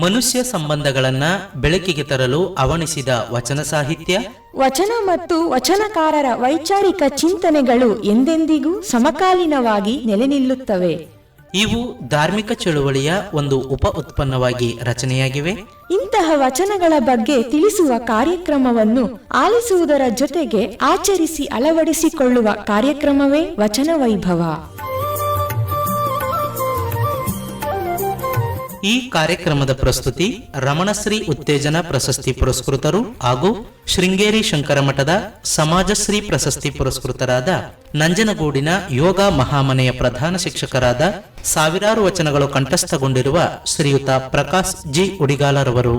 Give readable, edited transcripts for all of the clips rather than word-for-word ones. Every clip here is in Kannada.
ಮನುಷ್ಯ ಸಂಬಂಧಗಳನ್ನ ಬೆಳಕಿಗೆ ತರಲು ಅವಣಿಸಿದ ವಚನ ಸಾಹಿತ್ಯ, ವಚನ ಮತ್ತು ವಚನಕಾರರ ವೈಚಾರಿಕ ಚಿಂತನೆಗಳು ಎಂದೆಂದಿಗೂ ಸಮಕಾಲೀನವಾಗಿ ನೆಲೆ ನಿಲ್ಲುತ್ತವೆ. ಇವು ಧಾರ್ಮಿಕ ಚಳುವಳಿಯ ಒಂದು ಉಪ ಉತ್ಪನ್ನವಾಗಿ ರಚನೆಯಾಗಿವೆ. ಇಂತಹ ವಚನಗಳ ಬಗ್ಗೆ ತಿಳಿಸುವ ಕಾರ್ಯಕ್ರಮವನ್ನು ಆಲಿಸುವುದರ ಜೊತೆಗೆ ಆಚರಿಸಿ ಅಳವಡಿಸಿಕೊಳ್ಳುವ ಕಾರ್ಯಕ್ರಮವೇ ವಚನ ವೈಭವ. ಈ ಕಾರ್ಯಕ್ರಮದ ಪ್ರಸ್ತುತಿ ರಮಣಶ್ರೀ ಉತ್ತೇಜನ ಪ್ರಶಸ್ತಿ ಪುರಸ್ಕೃತರು ಹಾಗೂ ಶೃಂಗೇರಿ ಶಂಕರ ಮಠದ ಸಮಾಜಶ್ರೀ ಪ್ರಶಸ್ತಿ ಪುರಸ್ಕೃತರಾದ ನಂಜನಗೂಡಿನ ಯೋಗ ಮಹಾಮನೆಯ ಪ್ರಧಾನ ಶಿಕ್ಷಕರಾದ ಸಾವಿರಾರು ವಚನಗಳು ಕಂಠಸ್ಥಗೊಂಡಿರುವ ಶ್ರೀಯುತ ಪ್ರಕಾಶ್ ಜಿ ಉಡಿಗಾಲರವರು.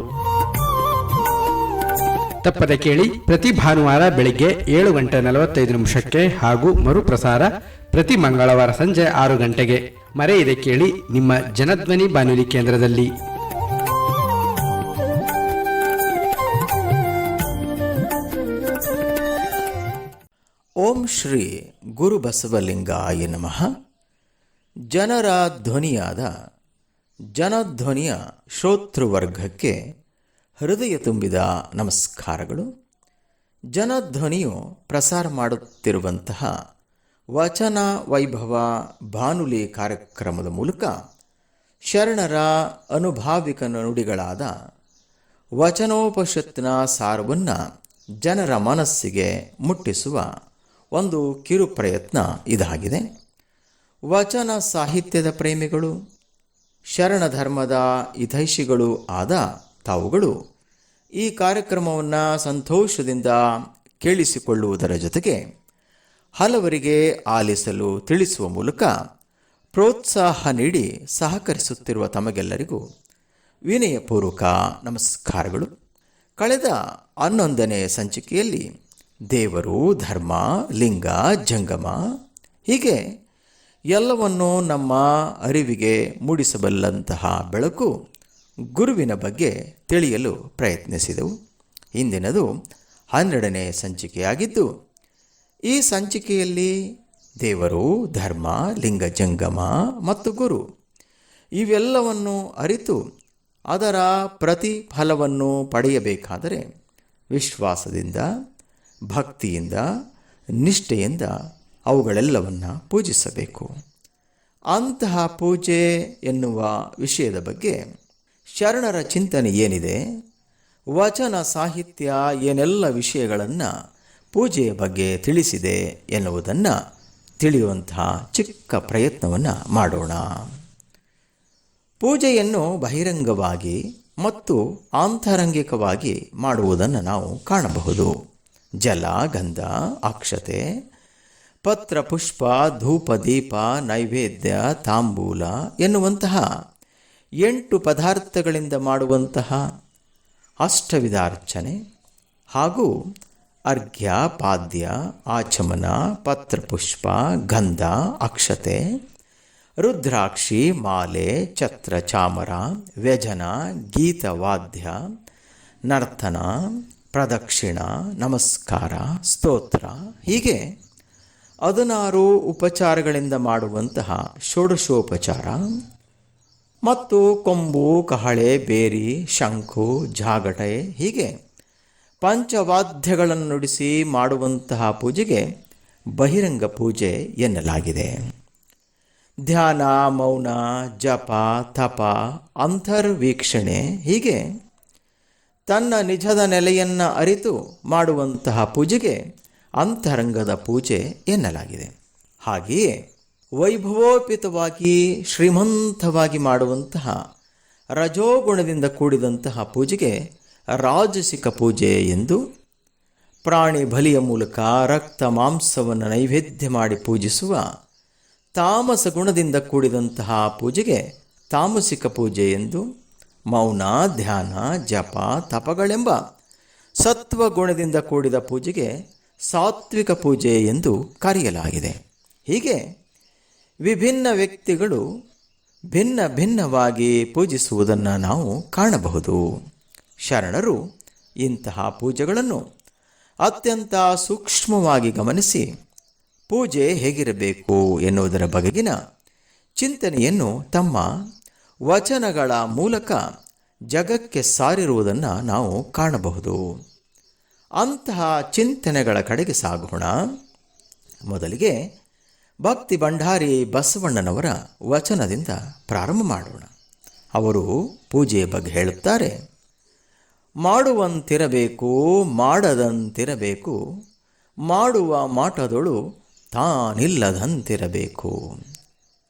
ತಪ್ಪದೆ ಕೇಳಿ, ಪ್ರತಿ ಭಾನುವಾರ ಬೆಳಿಗ್ಗೆ 7:45 ಹಾಗೂ ಮರುಪ್ರಸಾರ ಪ್ರತಿ ಮಂಗಳವಾರ ಸಂಜೆ 6 ಗಂಟೆಗೆ. ಮರೆಯದೆ ಕೇಳಿ ನಿಮ್ಮ ಜನಧ್ವನಿ ಬಾನುಲಿ ಕೇಂದ್ರದಲ್ಲಿ. ಓಂ ಶ್ರೀ ಗುರು ಬಸವಲಿಂಗಾಯ ನಮಃ. ಜನರ ಧ್ವನಿಯಾದ ಜನಧ್ವನಿಯ ಶ್ರೋತೃವರ್ಗಕ್ಕೆ ಹೃದಯ ತುಂಬಿದ ನಮಸ್ಕಾರಗಳು. ಜನಧ್ವನಿಯು ಪ್ರಸಾರ ಮಾಡುತ್ತಿರುವಂತಹ ವಚನ ವೈಭವ ಬಾನುಲಿ ಕಾರ್ಯಕ್ರಮದ ಮೂಲಕ ಶರಣರ ಅನುಭಾವಿಕ ನುಡಿಗಳಾದ ವಚನೋಪನಿಷತ್ತಿನ ಸಾರವನ್ನು ಜನರ ಮನಸ್ಸಿಗೆ ಮುಟ್ಟಿಸುವ ಒಂದು ಕಿರು ಪ್ರಯತ್ನ ಇದಾಗಿದೆ. ವಚನ ಸಾಹಿತ್ಯದ ಪ್ರೇಮಿಗಳು, ಶರಣ ಧರ್ಮದ ಹಿತೈಷಿಗಳು ಆದ ತಾವುಗಳು ಈ ಕಾರ್ಯಕ್ರಮವನ್ನು ಸಂತೋಷದಿಂದ ಕೇಳಿಸಿಕೊಳ್ಳುವುದರ ಜೊತೆಗೆ ಹಲವರಿಗೆ ಆಲಿಸಲು ತಿಳಿಸುವ ಮೂಲಕ ಪ್ರೋತ್ಸಾಹ ನೀಡಿ ಸಹಕರಿಸುತ್ತಿರುವ ತಮಗೆಲ್ಲರಿಗೂ ವಿನಯಪೂರ್ವಕ ನಮಸ್ಕಾರಗಳು. ಕಳೆದ 11ನೇ ಸಂಚಿಕೆಯಲ್ಲಿ ದೇವರು, ಧರ್ಮ, ಲಿಂಗ, ಜಂಗಮ ಹೀಗೆ ಎಲ್ಲವನ್ನೂ ನಮ್ಮ ಅರಿವಿಗೆ ಮೂಡಿಸಬಲ್ಲಂತಹ ಬೆಳಕು ಗುರುವಿನ ಬಗ್ಗೆ ತಿಳಿಯಲು ಪ್ರಯತ್ನಿಸಿದೆವು. ಇಂದಿನದು 12ನೇ ಸಂಚಿಕೆಯಾಗಿದ್ದು, ಈ ಸಂಚಿಕೆಯಲ್ಲಿ ದೇವರು, ಧರ್ಮ, ಲಿಂಗ, ಜಂಗಮ ಮತ್ತು ಗುರು ಇವೆಲ್ಲವನ್ನು ಅರಿತು ಅದರ ಪ್ರತಿಫಲವನ್ನು ಪಡೆಯಬೇಕಾದರೆ ವಿಶ್ವಾಸದಿಂದ, ಭಕ್ತಿಯಿಂದ, ನಿಷ್ಠೆಯಿಂದ ಅವುಗಳೆಲ್ಲವನ್ನು ಪೂಜಿಸಬೇಕು. ಅಂತಹ ಪೂಜೆ ಎನ್ನುವ ವಿಷಯದ ಬಗ್ಗೆ ಶರಣರ ಚಿಂತನೆ ಏನಿದೆ, ವಚನ ಸಾಹಿತ್ಯ ಏನೆಲ್ಲ ವಿಷಯಗಳನ್ನು ಪೂಜೆಯ ಬಗ್ಗೆ ತಿಳಿಸಿದೆ ಎನ್ನುವುದನ್ನು ತಿಳಿಯುವಂತಹ ಚಿಕ್ಕ ಪ್ರಯತ್ನವನ್ನು ಮಾಡೋಣ. ಪೂಜೆಯನ್ನು ಬಹಿರಂಗವಾಗಿ ಮತ್ತು ಆಂತರಂಗಿಕವಾಗಿ ಮಾಡುವುದನ್ನು ನಾವು ಕಾಣಬಹುದು. ಜಲ, ಗಂಧ, ಅಕ್ಷತೆ, ಪತ್ರ, ಪುಷ್ಪ, ಧೂಪ, ದೀಪ, ನೈವೇದ್ಯ, ತಾಂಬೂಲ ಎನ್ನುವಂತಹ 8 ಪದಾರ್ಥಗಳಿಂದ ಮಾಡುವಂತಹ ಅಷ್ಟವಿಧಾರ್ಚನೆ ಹಾಗೂ ಅರ್ಘ್ಯ, ಪಾದ್ಯ, ಆಚಮನ, ಪತ್ರಪುಷ್ಪ, ಗಂಧ, ಅಕ್ಷತೆ, ರುದ್ರಾಕ್ಷಿ, ಮಾಲೆ, ಛತ್ರ, ಚಾಮರ, ವ್ಯಜನ, ಗೀತವಾದ್ಯ, ನರ್ತನ, ಪ್ರದಕ್ಷಿಣ, ನಮಸ್ಕಾರ, ಸ್ತೋತ್ರ ಹೀಗೆ 16 ಉಪಚಾರಗಳಿಂದ ಮಾಡುವಂತಹ ಷೋಡಶೋಪಚಾರ ಮತ್ತು ಕೊಂಬು, ಕಹಳೆ, ಬೇರಿ, ಶಂಖು, ಜಾಗಟೆ ಹೀಗೆ ಪಂಚವಾದ್ಯಗಳನ್ನು ನುಡಿಸಿ ಮಾಡುವಂತಹ ಪೂಜೆಗೆ ಬಹಿರಂಗ ಪೂಜೆ ಎನ್ನಲಾಗಿದೆ. ಧ್ಯಾನ, ಮೌನ, ಜಪ, ತಪ, ಅಂತರ್ವೀಕ್ಷಣೆ ಹೀಗೆ ತನ್ನ ನಿಜದ ನೆಲೆಯನ್ನು ಅರಿತು ಮಾಡುವಂತಹ ಪೂಜೆಗೆ ಅಂತರಂಗದ ಪೂಜೆ ಎನ್ನಲಾಗಿದೆ. ಹಾಗೆಯೇ ವೈಭವೋಪೇತವಾಗಿ ಶ್ರೀಮಂತವಾಗಿ ಮಾಡುವಂತಹ ರಜೋಗುಣದಿಂದ ಕೂಡಿದಂತಹ ಪೂಜೆಗೆ ರಾಜಸಿಕ ಪೂಜೆ ಎಂದು, ಪ್ರಾಣಿ ಬಲಿಯ ಮೂಲಕ ರಕ್ತ ಮಾಂಸವನ್ನು ನೈವೇದ್ಯ ಮಾಡಿ ಪೂಜಿಸುವ ತಾಮಸ ಗುಣದಿಂದ ಕೂಡಿದಂತಹ ಪೂಜೆಗೆ ತಾಮಸಿಕ ಪೂಜೆ ಎಂದು, ಮೌನ, ಧ್ಯಾನ, ಜಪ, ತಪಗಳೆಂಬ ಸತ್ವಗುಣದಿಂದ ಕೂಡಿದ ಪೂಜೆಗೆ ಸಾತ್ವಿಕ ಪೂಜೆ ಎಂದು ಕರೆಯಲಾಗಿದೆ. ಹೀಗೆ ವಿಭಿನ್ನ ವ್ಯಕ್ತಿಗಳು ಭಿನ್ನ ಭಿನ್ನವಾಗಿ ಪೂಜಿಸುವುದನ್ನು ನಾವು ಕಾಣಬಹುದು. ಶರಣರು ಇಂತಹ ಪೂಜೆಗಳನ್ನು ಅತ್ಯಂತ ಸೂಕ್ಷ್ಮವಾಗಿ ಗಮನಿಸಿ ಪೂಜೆ ಹೇಗಿರಬೇಕು ಎನ್ನುವುದರ ಬಗೆಗಿನ ಚಿಂತನೆಯನ್ನು ತಮ್ಮ ವಚನಗಳ ಮೂಲಕ ಜಗಕ್ಕೆ ಸಾರಿರುವುದನ್ನು ನಾವು ಕಾಣಬಹುದು. ಅಂತಹ ಚಿಂತನೆಗಳ ಕಡೆಗೆ ಸಾಗೋಣ. ಮೊದಲಿಗೆ ಭಕ್ತಿ ಭಂಡಾರಿ ಬಸವಣ್ಣನವರ ವಚನದಿಂದ ಪ್ರಾರಂಭ ಮಾಡೋಣ. ಅವರು ಪೂಜೆಯ ಬಗ್ಗೆ ಹೇಳುತ್ತಾರೆ. ಮಾಡುವಂತಿರಬೇಕು, ಮಾಡದಂತಿರಬೇಕು, ಮಾಡುವ ಮಾಟದೊಳು ತಾನಿಲ್ಲದಂತಿರಬೇಕು.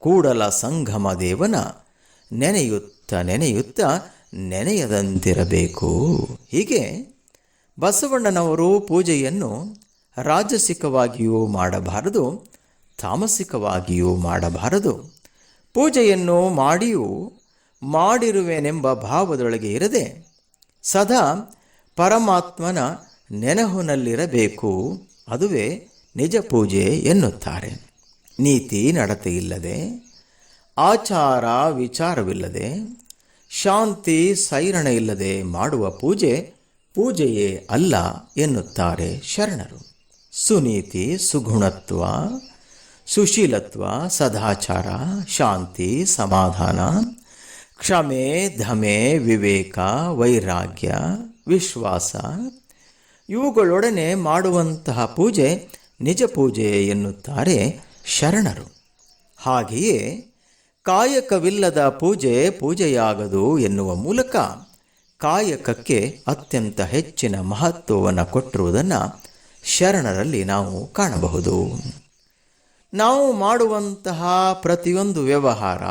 ಕೂಡಲ ಸಂಗಮ ದೇವನ ನೆನೆಯುತ್ತ ನೆನೆಯುತ್ತ ನೆನೆಯದಂತಿರಬೇಕು. ಹೀಗೆ ಬಸವಣ್ಣನವರು ಪೂಜೆಯನ್ನು ರಾಜಸಿಕವಾಗಿಯೂ ಮಾಡಬಾರದು, ತಾಮಸಿಕವಾಗಿಯೂ ಮಾಡಬಾರದು. ಪೂಜೆಯನ್ನು ಮಾಡಿಯೂ ಮಾಡಿರುವೆನೆಂಬ ಭಾವದೊಳಗೆ ಇರದೆ ಸದಾ ಪರಮಾತ್ಮನ ನೆನಹುನಲ್ಲಿರಬೇಕು. ಅದುವೇ ನಿಜ ಪೂಜೆ ಎನ್ನುತ್ತಾರೆ. ನೀತಿ ನಡತೆ ಇಲ್ಲದೆ, ಆಚಾರ ವಿಚಾರವಿಲ್ಲದೆ, ಶಾಂತಿ ಸೈರಣೆ ಇಲ್ಲದೆ ಮಾಡುವ ಪೂಜೆ ಪೂಜೆಯೇ ಅಲ್ಲ ಎನ್ನುತ್ತಾರೆ ಶರಣರು. ಸುನೀತಿ, ಸುಗುಣತ್ವ, ಸುಶೀಲತ್ವ, ಸದಾಚಾರ, ಶಾಂತಿ, ಸಮಾಧಾನ, ಕ್ಷಮೆ, ಧಮೆ, ವಿವೇಕ, ವೈರಾಗ್ಯ, ವಿಶ್ವಾಸ ಇವುಗಳೊಡನೆ ಮಾಡುವಂತಹ ಪೂಜೆ ನಿಜ ಪೂಜೆ ಎನ್ನುತ್ತಾರೆ ಶರಣರು. ಹಾಗೆಯೇ ಕಾಯಕವಿಲ್ಲದ ಪೂಜೆ ಪೂಜೆಯಾಗದು ಎನ್ನುವ ಮೂಲಕ ಕಾಯಕಕ್ಕೆ ಅತ್ಯಂತ ಹೆಚ್ಚಿನ ಮಹತ್ವವನ್ನು ಕೊಟ್ಟಿರುವುದನ್ನು ಶರಣರಲ್ಲಿ ನಾವು ಕಾಣಬಹುದು. ನಾವು ಮಾಡುವಂತಹ ಪ್ರತಿಯೊಂದು ವ್ಯವಹಾರ,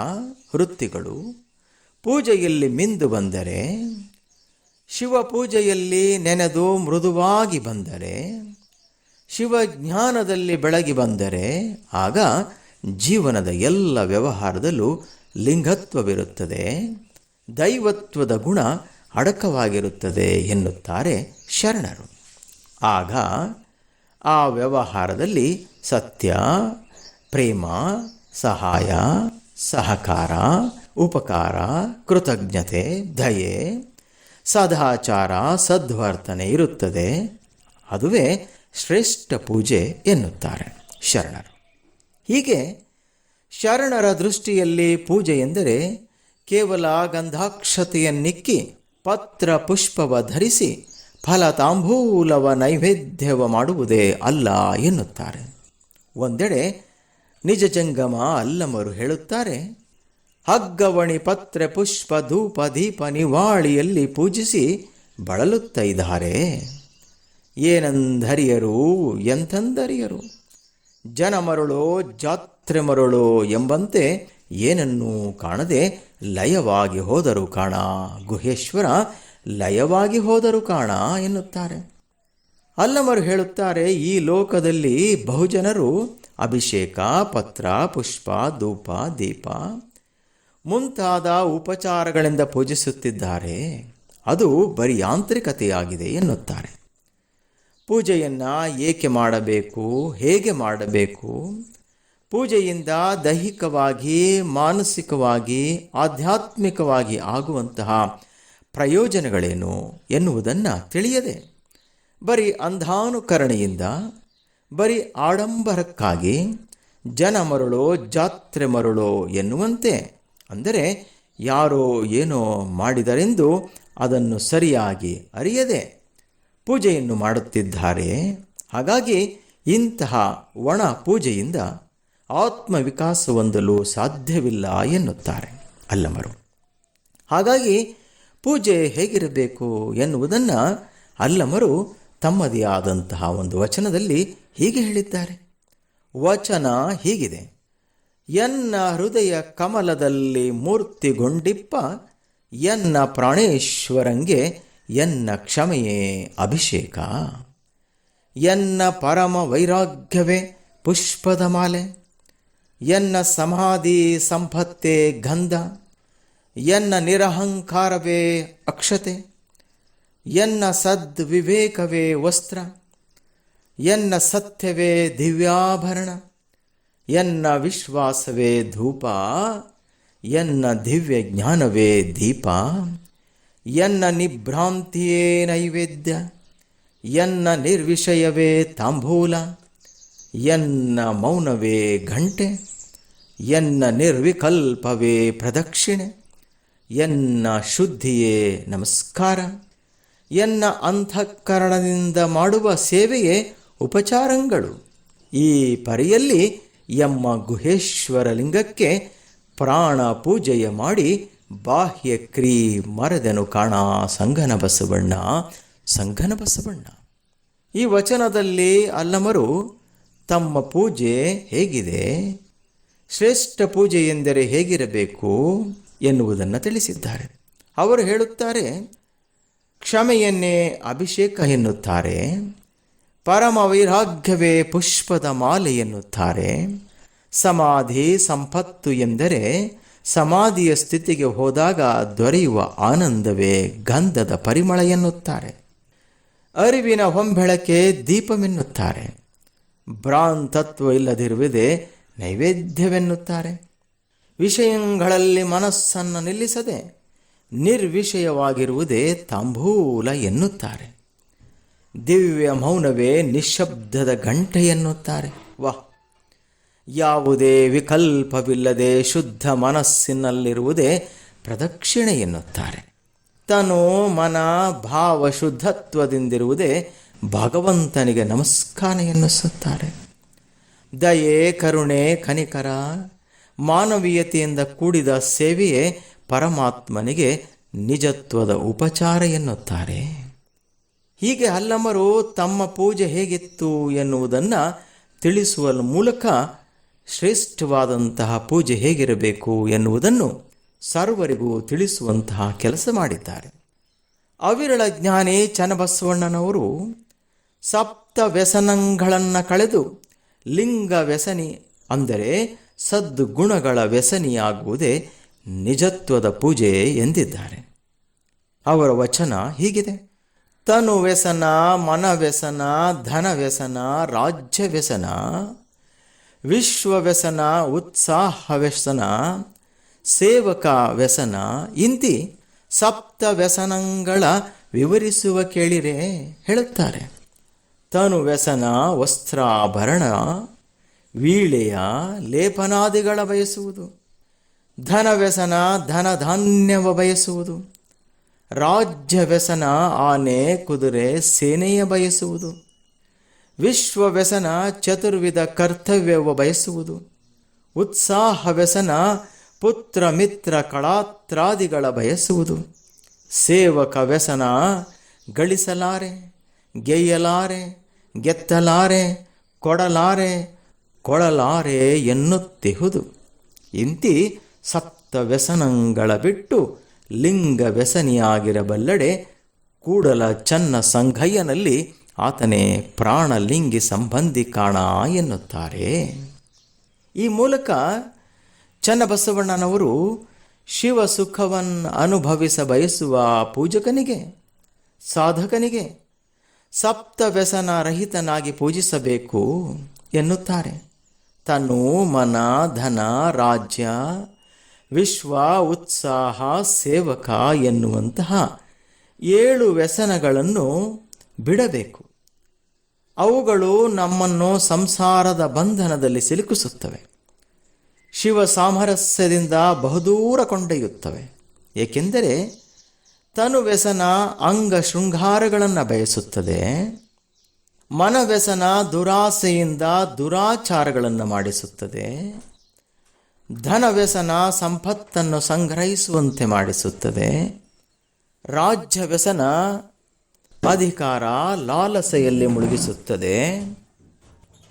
ವೃತ್ತಿಗಳು ಪೂಜೆಯಲ್ಲಿ ಮಿಂದು ಬಂದರೆ, ಶಿವಪೂಜೆಯಲ್ಲಿ ನೆನೆದು ಮೃದುವಾಗಿ ಬಂದರೆ, ಶಿವಜ್ಞಾನದಲ್ಲಿ ಬೆಳಗಿ ಬಂದರೆ ಆಗ ಜೀವನದ ಎಲ್ಲ ವ್ಯವಹಾರದಲ್ಲೂ ಲಿಂಗತ್ವವಿರುತ್ತದೆ, ದೈವತ್ವದ ಗುಣ ಅಡಕವಾಗಿರುತ್ತದೆ ಎನ್ನುತ್ತಾರೆ ಶರಣರು. ಆಗ ಆ ವ್ಯವಹಾರದಲ್ಲಿ ಸತ್ಯ, ಪ್ರೇಮ, ಸಹಾಯ, ಸಹಕಾರ, ಉಪಕಾರ, ಕೃತಜ್ಞತೆ, ದಯೆ, ಸದಾಚಾರ, ಸದ್ವರ್ತನೆ ಇರುತ್ತದೆ. ಅದುವೇ ಶ್ರೇಷ್ಠ ಪೂಜೆ ಎನ್ನುತ್ತಾರೆ ಶರಣರು. ಹೀಗೆ ಶರಣರ ದೃಷ್ಟಿಯಲ್ಲಿ ಪೂಜೆ ಎಂದರೆ ಕೇವಲ ಗಂಧಾಕ್ಷತೆಯನ್ನಿಕ್ಕಿ ಪತ್ರ ಪುಷ್ಪವ ಧರಿಸಿ ಫಲ ತಾಂಬೂಲವ ನೈವೇದ್ಯವ ಮಾಡುವುದೇ ಅಲ್ಲ ಎನ್ನುತ್ತಾರೆ. ಒಂದೆಡೆ ನಿಜ ಜಂಗಮ ಅಲ್ಲಮರು ಹೇಳುತ್ತಾರೆ, ಹಗ್ಗವಣಿ ಪತ್ರೆ ಪುಷ್ಪ ಧೂಪ ದೀಪ ನಿವಾಳಿಯಲ್ಲಿ ಪೂಜಿಸಿ ಬಳಲುತ್ತ ಇದ್ದಾರೆ. ಏನಂದರಿಯರು ಎಂತಂದರಿಯರು, ಜನ ಮರುಳೋ ಜಾತ್ರೆ ಮರುಳೋ ಎಂಬಂತೆ ಏನನ್ನೂ ಕಾಣದೆ ಲಯವಾಗಿ ಹೋದರು ಕಾಣ, ಗುಹೇಶ್ವರ ಲಯವಾಗಿ ಹೋದರು ಕಾಣ ಎನ್ನುತ್ತಾರೆ. ಅಲ್ಲಮರು ಹೇಳುತ್ತಾರೆ, ಈ ಲೋಕದಲ್ಲಿ ಬಹುಜನರು ಅಭಿಷೇಕ, ಪತ್ರ, ಪುಷ್ಪ, ಧೂಪ, ದೀಪ ಮುಂತಾದ ಉಪಚಾರಗಳಿಂದ ಪೂಜಿಸುತ್ತಿದ್ದಾರೆ. ಅದು ಬರೀ ಯಾಂತ್ರಿಕತೆಯಾಗಿದೆ ಎನ್ನುತ್ತಾರೆ. ಪೂಜೆಯನ್ನು ಏಕೆ ಮಾಡಬೇಕು, ಹೇಗೆ ಮಾಡಬೇಕು, ಪೂಜೆಯಿಂದ ದೈಹಿಕವಾಗಿ, ಮಾನಸಿಕವಾಗಿ, ಆಧ್ಯಾತ್ಮಿಕವಾಗಿ ಆಗುವಂತಹ ಪ್ರಯೋಜನಗಳೇನು ಎನ್ನುವುದನ್ನು ತಿಳಿಯದೆ ಬರೀ ಅಂಧಾನುಕರಣೆಯಿಂದ, ಬರೀ ಆಡಂಬರಕ್ಕಾಗಿ ಜನ ಮರುಳೋ ಜಾತ್ರೆ ಮರುಳೋ ಎನ್ನುವಂತೆ, ಅಂದರೆ ಯಾರೋ ಏನೋ ಮಾಡಿದರೆಂದು ಅದನ್ನು ಸರಿಯಾಗಿ ಅರಿಯದೆ ಪೂಜೆಯನ್ನು ಮಾಡುತ್ತಿದ್ದಾರೆ. ಹಾಗಾಗಿ ಇಂತಹ ಒಣ ಪೂಜೆಯಿಂದ ಆತ್ಮವಿಕಾಸ ಹೊಂದಲು ಸಾಧ್ಯವಿಲ್ಲ ಎನ್ನುತ್ತಾರೆ ಅಲ್ಲಮರು. ಹಾಗಾಗಿ ಪೂಜೆ ಹೇಗಿರಬೇಕು ಎನ್ನುವುದನ್ನು ಅಲ್ಲಮರು ತಮ್ಮದೇ ಆದಂತಹ ಒಂದು ವಚನದಲ್ಲಿ ಹೀಗೆ ಹೇಳಿದ್ದಾರೆ. ವಚನ ಹೀಗಿದೆ: ಎನ್ನ ಹೃದಯ ಕಮಲದಲ್ಲಿ ಮೂರ್ತಿಗೊಂಡಿಪ್ಪ, ಎನ್ನ ಪ್ರಾಣೇಶ್ವರಂಗೆ ಎನ್ನ ಕ್ಷಮೆಯೇ ಅಭಿಷೇಕ, ಎನ್ನ ಪರಮ ವೈರಾಗ್ಯವೇ ಪುಷ್ಪದ ಮಾಲೆ, ಎನ್ನ ಸಮಾಧಿ ಸಂಪತ್ತೇ ಗಂಧ, ಎನ್ನ ನಿರಹಂಕಾರವೇ ಅಕ್ಷತೆ, ಎನ್ನ ಸದ್ವಿವೇಕವೇ ವಸ್ತ್ರ, ಎನ್ನ ಸತ್ಯವೇ ದಿವ್ಯಾಭರಣ, ಎನ್ನ ವಿಶ್ವಾಸವೇ ಧೂಪ, ಎನ್ನ ದಿವ್ಯ ಜ್ಞಾನವೇ ದೀಪ, ಎನ್ನ ನಿಭ್ರಾಂತಿಯೇ ನೈವೇದ್ಯ, ಎನ್ನ ನಿರ್ವಿಷಯವೇ ತಾಂಬೂಲ, ಎನ್ನ ಮೌನವೇ ಘಂಟೆ, ಎನ್ನ ನಿರ್ವಿಕಲ್ಪವೇ ಪ್ರದಕ್ಷಿಣೆ, ಎನ್ನ ಶುದ್ಧಿಯೇ ನಮಸ್ಕಾರ, ಎನ್ನ ಅಂತಃಕರಣದಿಂದ ಮಾಡುವ ಸೇವೆಯೇ ಉಪಚಾರಂಗಳು. ಈ ಪರಿಯಲ್ಲಿ ಎಮ್ಮ ಗುಹೇಶ್ವರ ಲಿಂಗಕ್ಕೆ ಪ್ರಾಣ ಪೂಜೆಯ ಮಾಡಿ ಬಾಹ್ಯ ಕ್ರೀ ಮರದೆನು ಕಾಣ ಸಂಘನ ಬಸವಣ್ಣ, ಸಂಘನ ಬಸವಣ್ಣ. ಈ ವಚನದಲ್ಲಿ ಅಲ್ಲಮರು ತಮ್ಮ ಪೂಜೆ ಹೇಗಿದೆ, ಶ್ರೇಷ್ಠ ಪೂಜೆ ಎಂದರೆ ಹೇಗಿರಬೇಕು ಎನ್ನುವುದನ್ನು ತಿಳಿಸಿದ್ದಾರೆ. ಅವರು ಹೇಳುತ್ತಾರೆ, ಕ್ಷಮೆಯನ್ನೇ ಅಭಿಷೇಕ ಎನ್ನುತ್ತಾರೆ, ಪರಮ ವೈರಾಗ್ಯವೇ ಪುಷ್ಪದ ಮಾಲೆ ಎನ್ನುತ್ತಾರೆ, ಸಮಾಧಿ ಸಂಪತ್ತು ಎಂದರೆ ಸಮಾಧಿಯ ಸ್ಥಿತಿಗೆ ಹೋದಾಗ ದೊರೆಯುವ ಆನಂದವೇ ಗಂಧದ ಪರಿಮಳ ಎನ್ನುತ್ತಾರೆ, ಅರಿವಿನ ಹೊಂಬೆಳಕೆ ದೀಪವೆನ್ನುತ್ತಾರೆ, ಭ್ರಾಂತತ್ವ ಇಲ್ಲದಿರುವುದೇ ನೈವೇದ್ಯವೆನ್ನುತ್ತಾರೆ, ವಿಷಯಗಳಲ್ಲಿ ಮನಸ್ಸನ್ನು ನಿಲ್ಲಿಸದೆ ನಿರ್ವಿಷಯವಾಗಿರುವುದೇ ತಾಂಬೂಲ ಎನ್ನುತ್ತಾರೆ, ದಿವ್ಯ ಮೌನವೇ ನಿಶ್ಶಬ್ದದ ಗಂಟೆ ಎನ್ನುತ್ತಾರೆ. ವಾಹ್! ಯಾವುದೇ ವಿಕಲ್ಪವಿಲ್ಲದೆ ಶುದ್ಧ ಮನಸ್ಸಿನಲ್ಲಿರುವುದೇ ಪ್ರದಕ್ಷಿಣೆ ಎನ್ನುತ್ತಾರೆ, ತನು ಮನ ಭಾವ ಶುದ್ಧತ್ವದಿಂದಿರುವುದೇ ಭಗವಂತನಿಗೆ ನಮಸ್ಕಾರ ಎನ್ನಿಸುತ್ತಾರೆ, ದಯೆ ಕರುಣೆ ಕನಿಕರ ಮಾನವೀಯತೆಯಿಂದ ಕೂಡಿದ ಸೇವೆಯೇ ಪರಮಾತ್ಮನಿಗೆ ನಿಜತ್ವದ ಉಪಚಾರ ಎನ್ನುತ್ತಾರೆ. ಹೀಗೆ ಅಲ್ಲಮರು ತಮ್ಮ ಪೂಜೆ ಹೇಗಿತ್ತು ಎನ್ನುವುದನ್ನು ತಿಳಿಸುವ ಮೂಲಕ ಶ್ರೇಷ್ಠವಾದಂತಹ ಪೂಜೆ ಹೇಗಿರಬೇಕು ಎನ್ನುವುದನ್ನು ಸರ್ವರಿಗೂ ತಿಳಿಸುವಂತಹ ಕೆಲಸ ಮಾಡಿದ್ದಾರೆ. ಅವಿರಳ ಜ್ಞಾನಿ ಚನ್ನಬಸವಣ್ಣನವರು ಸಪ್ತ ವ್ಯಸನಗಳನ್ನು ಕಳೆದು ಲಿಂಗ ವ್ಯಸನಿ ಅಂದರೆ ಸದ್ಗುಣಗಳ ವ್ಯಸನಿಯಾಗುವುದೇ ನಿಜತ್ವದ ಪೂಜೆ ಎಂದಿದ್ದಾರೆ. ಅವರ ವಚನ ಹೀಗಿದೆ: ತನು ವ್ಯಸನ, ಮನ ವ್ಯಸನ, ಧನ ವ್ಯಸನ, ರಾಜ್ಯ ವ್ಯಸನ, ವಿಶ್ವ ವ್ಯಸನ, ಉತ್ಸಾಹ ವ್ಯಸನ, ಸೇವಕ ವ್ಯಸನ ಇಂತಿ ಸಪ್ತ ವ್ಯಸನಗಳ ವಿವರಿಸುವ ಕೇಳಿರೆ ಹೇಳುತ್ತಾರೆ. ತನು ವ್ಯಸನ ವಸ್ತ್ರಾಭರಣ, ವೀಳೆಯ ಲೇಪನಾದಿಗಳ ಬಯಸುವುದು, ಧನ ವ್ಯಸನ ಧನ ಧಾನ್ಯವ ಬಯಸುವುದು, ರಾಜ್ಯ ವ್ಯಸನ ಆನೆ ಕುದುರೆ ಸೇನೆಯ ಬಯಸುವುದು, ವಿಶ್ವ ವ್ಯಸನ ಚತುರ್ವಿಧ ಕರ್ತವ್ಯವ ಬಯಸುವುದು, ಉತ್ಸಾಹ ವ್ಯಸನ ಪುತ್ರ ಮಿತ್ರ ಕಳಾತ್ರಾದಿಗಳ ಬಯಸುವುದು, ಸೇವಕ ವ್ಯಸನ ಗಳಿಸಲಾರೆ ಗೆಯ್ಯಲಾರೆ ಗೆತ್ತಲಾರೆ ಕೊಡಲಾರೆ ಕೊಳಲಾರೆ ಎನ್ನುತ್ತಿಹುದು. ಇಂತಿ ಸಪ್ತ ವ್ಯಸನಗಳ ಬಿಟ್ಟು ಲಿಂಗ ವ್ಯಸನಿಯಾಗಿರಬಲ್ಲಡೆ ಕೂಡಲ ಚನ್ನ ಸಂಘಯ್ಯನಲ್ಲಿ ಆತನೇ ಪ್ರಾಣಲಿಂಗಿ ಸಂಬಂಧಿ ಕಾಣ ಎನ್ನುತ್ತಾರೆ. ಈ ಮೂಲಕ ಚನ್ನಬಸವಣ್ಣನವರು ಶಿವ ಸುಖವನ್ನು ಅನುಭವಿಸ ಬಯಸುವ ಪೂಜಕನಿಗೆ ಸಾಧಕನಿಗೆ ಸಪ್ತ ವ್ಯಸನ ರಹಿತನಾಗಿ ಪೂಜಿಸಬೇಕು ಎನ್ನುತ್ತಾರೆ. ತನು ಮನ ಧನ ರಾಜ್ಯ ವಿಶ್ವ ಉತ್ಸಾಹ ಸೇವಕ ಎನ್ನುವಂತಹ 7 ವ್ಯಸನಗಳನ್ನು ಬಿಡಬೇಕು. ಅವುಗಳು ನಮ್ಮನ್ನು ಸಂಸಾರದ ಬಂಧನದಲ್ಲಿ ಸಿಲುಕಿಸುತ್ತವೆ, ಶಿವ ಸಾಮರಸ್ಯದಿಂದ ಬಹುದೂರ ಕೊಂಡೊಯ್ಯುತ್ತವೆ. ಏಕೆಂದರೆ ತನು ವ್ಯಸನ ಅಂಗ ಶೃಂಗಾರಗಳನ್ನು ಬಯಸುತ್ತದೆ, ಮನವ್ಯಸನ ದುರಾಸೆಯಿಂದ ದುರಾಚಾರಗಳನ್ನು ಮಾಡಿಸುತ್ತದೆ, ಧನವ್ಯಸನ ಸಂಪತ್ತನ್ನು ಸಂಗ್ರಹಿಸುವಂತೆ ಮಾಡಿಸುತ್ತದೆ, ರಾಜ್ಯ ವ್ಯಸನ ಅಧಿಕಾರ ಲಾಲಸೆಯಲ್ಲಿ ಮುಳುಗಿಸುತ್ತದೆ,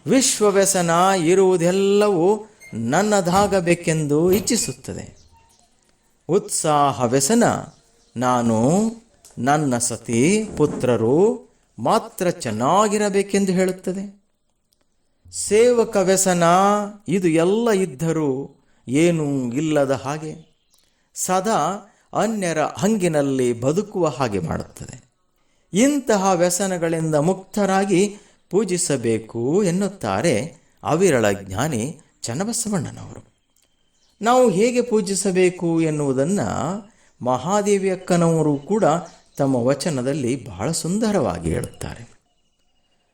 ವಿಶ್ವವ್ಯಸನ ಇರುವುದೆಲ್ಲವೂ ನನ್ನದಾಗಬೇಕೆಂದು ಇಚ್ಛಿಸುತ್ತದೆ, ಉತ್ಸಾಹ ವ್ಯಸನ ನಾನು ನನ್ನ ಸತಿ ಪುತ್ರರು ಮಾತ್ರ ಚೆನ್ನಾಗಿರಬೇಕೆಂದು ಹೇಳುತ್ತದೆ, ಸೇವಕ ವ್ಯಸನ ಇದು ಎಲ್ಲ ಇದ್ದರೂ ಏನೂ ಇಲ್ಲದ ಹಾಗೆ ಸದಾ ಅನ್ಯರ ಹಂಗಿನಲ್ಲಿ ಬದುಕುವ ಹಾಗೆ ಮಾಡುತ್ತದೆ. ಇಂತಹ ವ್ಯಸನಗಳಿಂದ ಮುಕ್ತರಾಗಿ ಪೂಜಿಸಬೇಕು ಎನ್ನುತ್ತಾರೆ ಅವಿರಳ ಜ್ಞಾನಿ ಚನ್ನಬಸವಣ್ಣನವರು. ನಾವು ಹೇಗೆ ಪೂಜಿಸಬೇಕು ಎನ್ನುವುದನ್ನು ಮಹಾದೇವಿ ಅಕ್ಕನವರು ಕೂಡ ತಮ್ಮ ವಚನದಲ್ಲಿ ಬಹಳ ಸುಂದರವಾಗಿ ಹೇಳುತ್ತಾರೆ.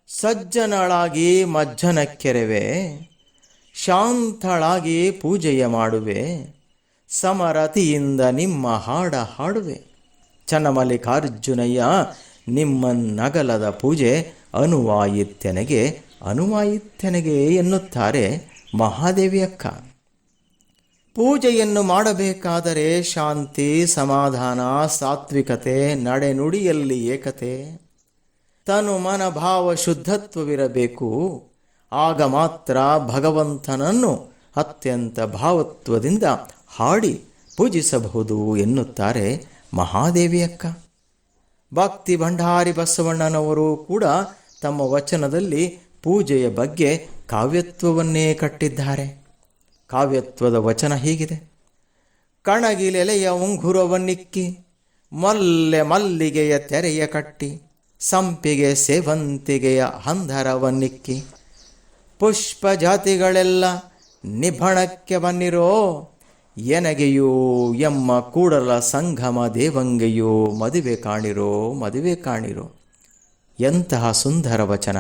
ಸಜ್ಜನಳಾಗಿ ಮಜ್ಜನ ಕೆರೆವೆ, ಶಾಂತಳಾಗಿ ಪೂಜೆಯ ಮಾಡುವೆ, ಸಮರತಿಯಿಂದ ನಿಮ್ಮ ಹಾಡ ಹಾಡುವೆ. ಚನ್ನಮಲ್ಲಿಕಾರ್ಜುನಯ್ಯ ನಿಮ್ಮನ್ನಗಲದ ಪೂಜೆ ಅನುವಾಯಿತ್ಯನೆಗೆ ಎನ್ನುತ್ತಾರೆ ಮಹಾದೇವಿ ಅಕ್ಕ. ಪೂಜೆಯನ್ನು ಮಾಡಬೇಕಾದರೆ ಶಾಂತಿ, ಸಮಾಧಾನ, ಸಾತ್ವಿಕತೆ, ನಡೆನುಡಿಯಲ್ಲಿ ಏಕತೆ, ತನು ಮನ ಭಾವ ಶುದ್ಧತ್ವವಿರಬೇಕು. ಆಗ ಮಾತ್ರ ಭಗವಂತನನ್ನು ಅತ್ಯಂತ ಭಾವತ್ವದಿಂದ ಹಾಡಿ ಪೂಜಿಸಬಹುದು ಎನ್ನುತ್ತಾರೆ ಮಹಾದೇವಿ ಅಕ್ಕ. ಭಕ್ತಿ ಭಂಡಾರಿ ಬಸವಣ್ಣನವರು ಕೂಡ ತಮ್ಮ ವಚನದಲ್ಲಿ ಪೂಜೆಯ ಬಗ್ಗೆ ಕಾವ್ಯತ್ವವನ್ನೇ ಕಟ್ಟಿದ್ದಾರೆ. ಕಾವ್ಯತ್ವದ ವಚನ ಹೀಗಿದೆ: ಕಣಗಿಲೆಲೆಯ ಉಂಗುರವನ್ನಿಕ್ಕಿ, ಮಲ್ಲಿಗೆಯ ತೆರೆಯ ಕಟ್ಟಿ, ಸಂಪಿಗೆ ಸೇವಂತಿಗೆಯ ಹಂದರವನ್ನಿಕ್ಕಿ, ಪುಷ್ಪ ಜಾತಿಗಳೆಲ್ಲ ನಿಭಣಕ್ಕೆ ಬನ್ನಿರೋ, ಎನಗೆಯೋ ಎಮ್ಮ ಕೂಡಲ ಸಂಗಮ ದೇವಂಗೆಯೋ ಮದುವೆ ಕಾಣಿರೋ. ಎಂತಹ ಸುಂದರ ವಚನ!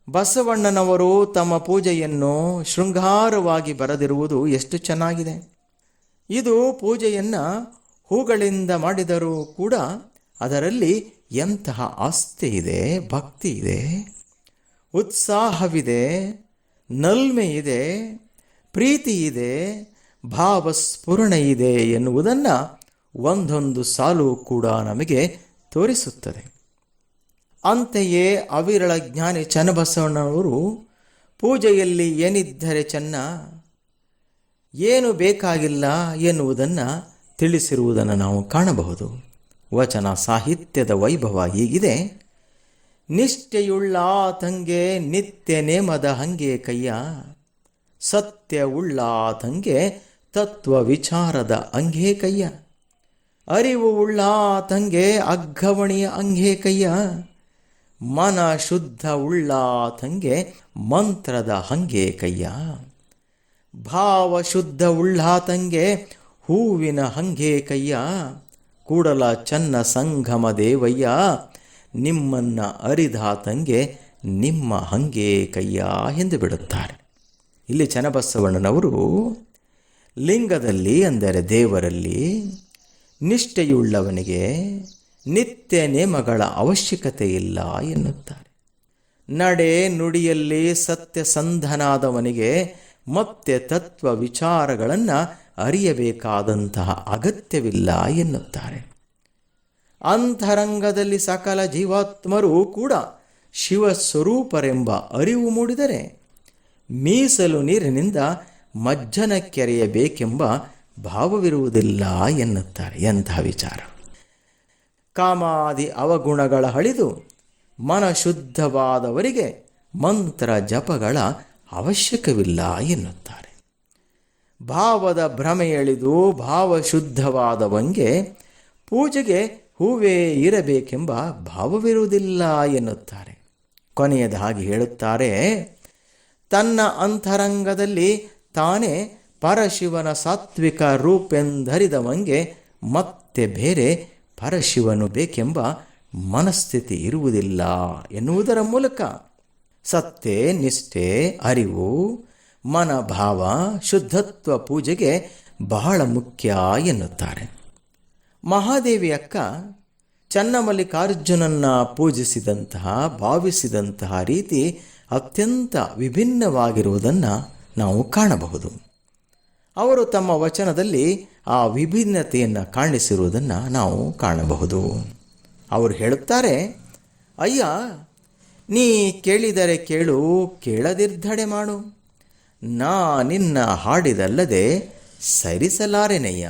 ಬಸವಣ್ಣನವರು ತಮ್ಮ ಪೂಜೆಯನ್ನು ಶೃಂಗಾರವಾಗಿ ಬರೆದಿರುವುದು ಎಷ್ಟು ಚೆನ್ನಾಗಿದೆ. ಇದು ಪೂಜೆಯನ್ನು ಹೂಗಳಿಂದ ಮಾಡಿದರೂ ಕೂಡ ಅದರಲ್ಲಿ ಎಂತಹ ಆಸ್ಥೆ ಇದೆ, ಭಕ್ತಿ ಇದೆ, ಉತ್ಸಾಹವಿದೆ, ನಲ್ಮೆ ಇದೆ, ಪ್ರೀತಿ ಇದೆ, ಭಾವಸ್ಫುರಣೆ ಇದೆ ಎನ್ನುವುದನ್ನು ಒಂದೊಂದು ಸಾಲು ಕೂಡ ನಮಗೆ ತೋರಿಸುತ್ತದೆ. ಅಂತೆಯೇ ಅವಿರಳ ಜ್ಞಾನಿ ಚನ್ನಬಸವಣ್ಣನವರು ಪೂಜೆಯಲ್ಲಿ ಏನಿದ್ದರೆ ಚೆನ್ನ, ಏನು ಬೇಕಾಗಿಲ್ಲ ಎನ್ನುವುದನ್ನು ತಿಳಿಸಿರುವುದನ್ನು ನಾವು ಕಾಣಬಹುದು. ವಚನ ಸಾಹಿತ್ಯದ ವೈಭವ ಹೀಗಿದೆ: ನಿಷ್ಠೆಯುಳ್ಳ ತಂಗೆ ನಿತ್ಯ ನೇಮದ ಹಂಗೆ ಕಯ್ಯ, ಸತ್ಯ ಉಳ್ಳ ತಂಗೆ ತತ್ವ ವಿಚಾರದ ಅಂಗೇ ಕಯ್ಯ, ಅರಿವು ಉಳ್ಳ ತಂಗೆ ಅಗ್ಗವಣಿಯ ಅಂಗೇ ಕಯ್ಯ, ಮನ ಶುದ್ಧ ಉಳ್ಳ ತಂಗೆ ಮಂತ್ರದ ಹಂಗೆ ಕಯ್ಯ, ಭಾವ ಶುದ್ಧ ಉಳ್ಳ ತಂಗೆ ಹೂವಿನ ಹಂಗೆ ಕಯ್ಯ, ಕೂಡಲ ಚನ್ನ ಸಂಗಮ ದೇವಯ್ಯ, ನಿಮ್ಮನ್ನ ಅರಿದ ತಂಗೆ ನಿಮ್ಮ ಹಂಗೆ ಕಯ್ಯ ಎಂದು ಬಿಡುತ್ತಾರೆ. ಇಲ್ಲಿ ಚನ್ನಬಸವಣ್ಣನವರು ಲಿಂಗದಲ್ಲಿ, ಅಂದರೆ ದೇವರಲ್ಲಿ, ನಿಷ್ಠೆಯುಳ್ಳವನಿಗೆ ನಿತ್ಯ ನೇಮಗಳ ಅವಶ್ಯಕತೆ ಇಲ್ಲ ಎನ್ನುತ್ತಾರೆ. ನಡೆ ನುಡಿಯಲ್ಲಿ ಸತ್ಯಸಂಧನಾದವನಿಗೆ ಮತ್ತೆ ತತ್ವ ವಿಚಾರಗಳನ್ನು ಅರಿಯಬೇಕಾದಂತಹ ಅಗತ್ಯವಿಲ್ಲ ಎನ್ನುತ್ತಾರೆ. ಅಂತರಂಗದಲ್ಲಿ ಸಕಲ ಜೀವಾತ್ಮರೂ ಕೂಡ ಶಿವಸ್ವರೂಪರೆಂಬ ಅರಿವು ಮೂಡಿದರೆ ಮೀಸಲು ನೀರಿನಿಂದ ಮಜ್ಜನ ಕೆರೆಯಬೇಕೆಂಬ ಭಾವವಿರುವುದಿಲ್ಲ ಎನ್ನುತ್ತಾರೆ. ಎಂತಹ ವಿಚಾರ! ಕಾಮಾದಿ ಅವಗುಣಗಳ ಹಳಿದು ಮನ ಶುದ್ಧವಾದವರಿಗೆ ಮಂತ್ರ ಜಪಗಳ ಅವಶ್ಯಕವಿಲ್ಲ ಎನ್ನುತ್ತಾರೆ. ಭಾವದ ಭ್ರಮೆ ಎಳೆದು ಭಾವ ಶುದ್ಧವಾದವಂಗೆ ಪೂಜೆಗೆ ಹೂವೇ ಇರಬೇಕೆಂಬ ಭಾವವಿರುವುದಿಲ್ಲ ಎನ್ನುತ್ತಾರೆ. ಕೊನೆಯದಾಗಿ ಹೇಳುತ್ತಾರೆ: ತನ್ನ ಅಂತರಂಗದಲ್ಲಿ ತಾನೇ ಪರಶಿವನ ಸಾತ್ವಿಕ ರೂಪೆಂದರಿದವಂಗೆ ಮತ್ತೆ ಬೇರೆ ಪರಶಿವನು ಬೇಕೆಂಬ ಮನಸ್ಥಿತಿ ಇರುವುದಿಲ್ಲ ಎನ್ನುವುದರ ಮೂಲಕ ಸತ್ಯ, ನಿಷ್ಠೆ, ಅರಿವು, ಮನಭಾವ ಶುದ್ಧತ್ವ ಪೂಜೆಗೆ ಬಹಳ ಮುಖ್ಯ ಎನ್ನುತ್ತಾರೆ. ಮಹಾದೇವಿ ಅಕ್ಕ ಚನ್ನಮಲ್ಲಿಕಾರ್ಜುನನ್ನ ಪೂಜಿಸಿದಂತಹ, ಭಾವಿಸಿದಂತಹ ರೀತಿ ಅತ್ಯಂತ ವಿಭಿನ್ನವಾಗಿರುವುದನ್ನು ನಾವು ಕಾಣಬಹುದು. ಅವರು ತಮ್ಮ ವಚನದಲ್ಲಿ ಆ ವಿಭಿನ್ನತೆಯನ್ನು ಕಾಣಿಸಿರುವುದನ್ನು ನಾವು ಕಾಣಬಹುದು. ಅವರು ಹೇಳುತ್ತಾರೆ: ಅಯ್ಯ, ನೀ ಕೇಳಿದರೆ ಕೇಳು, ಕೇಳದಿರ್ಧಡೆ ಮಾಡು, ನಾ ನಿನ್ನ ಹಾಡಿದಲ್ಲದೆ ಸರಿಸಲಾರೆನಯ್ಯ.